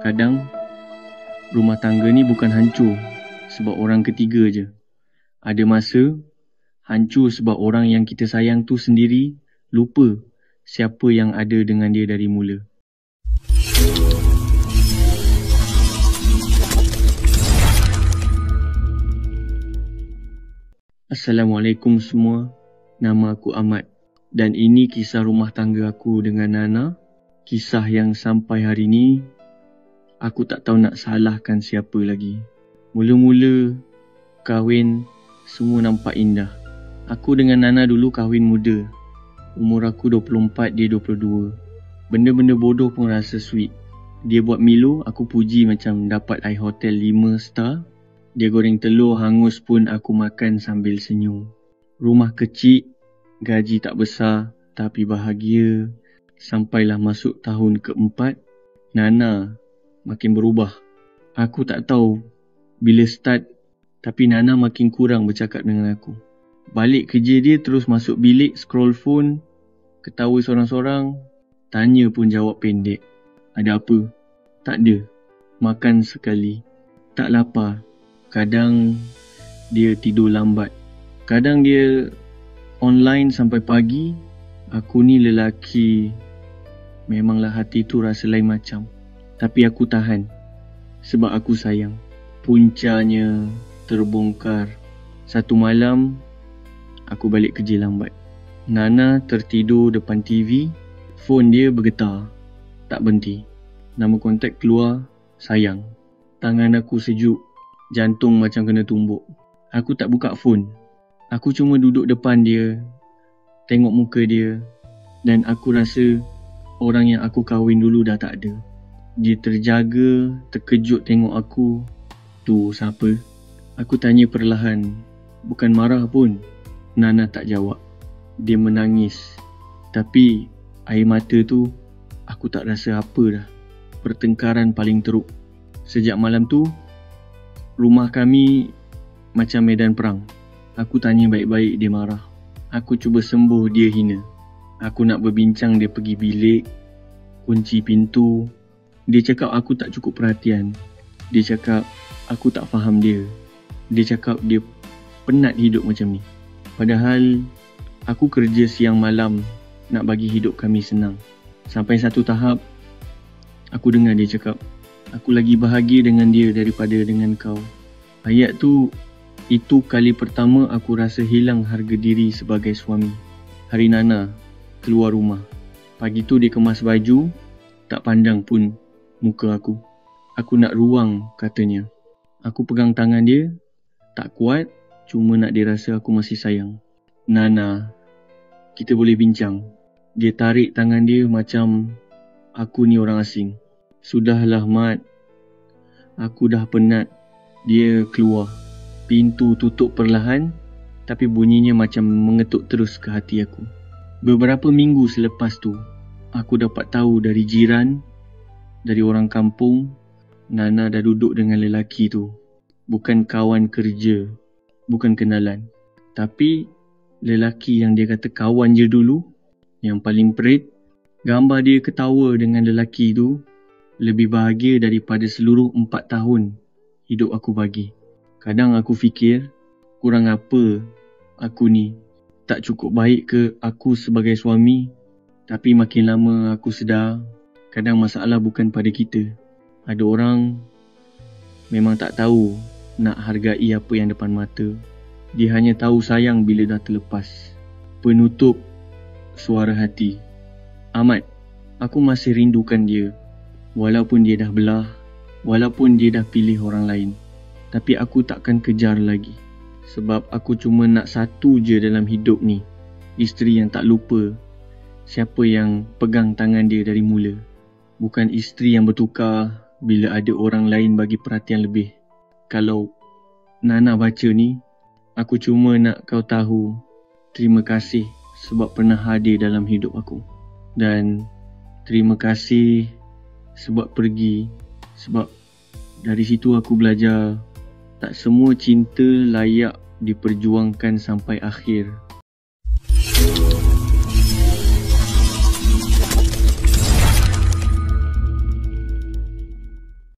Kadang rumah tangga ni bukan hancur sebab orang ketiga je. Ada masa hancur sebab orang yang kita sayang tu sendiri lupa siapa yang ada dengan dia dari mula. Assalamualaikum semua. Nama aku Ahmad dan ini kisah rumah tangga aku dengan Nana. Kisah yang sampai hari ni aku tak tahu nak salahkan siapa lagi. Mula-mula kahwin semua nampak indah. Aku dengan Nana dulu kahwin muda. Umur aku 24, dia 22. Benda-benda bodoh pun rasa sweet. Dia buat Milo, aku puji macam dapat air hotel 5 star. Dia goreng telur hangus pun aku makan sambil senyum. Rumah kecil, gaji tak besar tapi bahagia. Sampailah masuk tahun keempat, Nana makin berubah. Aku tak tahu bila start, tapi Nana makin kurang bercakap dengan aku. Balik kerja dia terus masuk bilik, scroll phone, ketawa sorang-sorang, tanya pun jawab pendek. Ada apa? Tak ada. Makan sekali. Tak lapar. Kadang dia tidur lambat. Kadang dia online sampai pagi. Aku ni lelaki, memanglah hati tu rasa lain macam. Tapi aku tahan sebab aku sayang. Puncanya terbongkar. Satu malam aku balik kerja lambat. Nana tertidur depan TV. Phone dia bergetar, tak berhenti. Nama kontak keluar, sayang. Tangan aku sejuk, jantung macam kena tumbuk. Aku tak buka phone. Aku cuma duduk depan dia, tengok muka dia, dan aku rasa orang yang aku kahwin dulu dah tak ada. Dia terjaga, terkejut tengok aku. Tu siapa? Aku tanya perlahan, bukan marah pun. Nana tak jawab. Dia menangis. Tapi air mata tu aku tak rasa apa dah. Pertengkaran paling teruk. Sejak malam tu, rumah kami macam medan perang. Aku tanya baik-baik, dia marah. Aku cuba sembuh, dia hina. Aku nak berbincang, dia pergi bilik, kunci pintu. Dia cakap aku tak cukup perhatian. Dia cakap aku tak faham dia. Dia cakap dia penat hidup macam ni. Padahal aku kerja siang malam nak bagi hidup kami senang. Sampai satu tahap aku dengar dia cakap, aku lagi bahagia dengan dia daripada dengan kau. Ayat tu, itu kali pertama aku rasa hilang harga diri sebagai suami. Hari Nana keluar rumah. Pagi tu dia kemas baju, tak pandang pun muka aku. Aku nak ruang, katanya. Aku pegang tangan dia, tak kuat, cuma nak dia rasa aku masih sayang. Nana, kita boleh bincang. Dia tarik tangan dia macam aku ni orang asing. Sudahlah Mat, aku dah penat. Dia keluar. Pintu tutup perlahan, tapi bunyinya macam mengetuk terus ke hati aku. Beberapa minggu selepas tu, aku dapat tahu dari jiran, dari orang kampung, Nana dah duduk dengan lelaki tu. Bukan kawan kerja, bukan kenalan. Tapi lelaki yang dia kata kawan je dulu, yang paling perit, gambar dia ketawa dengan lelaki tu lebih bahagia daripada seluruh 4 tahun hidup aku bagi. Kadang aku fikir, kurang apa aku ni? Tak cukup baik ke aku sebagai suami? Tapi makin lama aku sedar, kadang masalah bukan pada kita. Ada orang memang tak tahu nak hargai apa yang depan mata. Dia hanya tahu sayang bila dah terlepas. Penutup suara hati. Ahmad, aku masih rindukan dia. Walaupun dia dah belah, walaupun dia dah pilih orang lain. Tapi aku takkan kejar lagi. Sebab aku cuma nak satu je dalam hidup ni. Isteri yang tak lupa siapa yang pegang tangan dia dari mula. Bukan isteri yang bertukar bila ada orang lain bagi perhatian lebih. Kalau Nana baca ni, aku cuma nak kau tahu, terima kasih sebab pernah hadir dalam hidup aku. Dan terima kasih sebab pergi. Sebab dari situ aku belajar tak semua cinta layak diperjuangkan sampai akhir.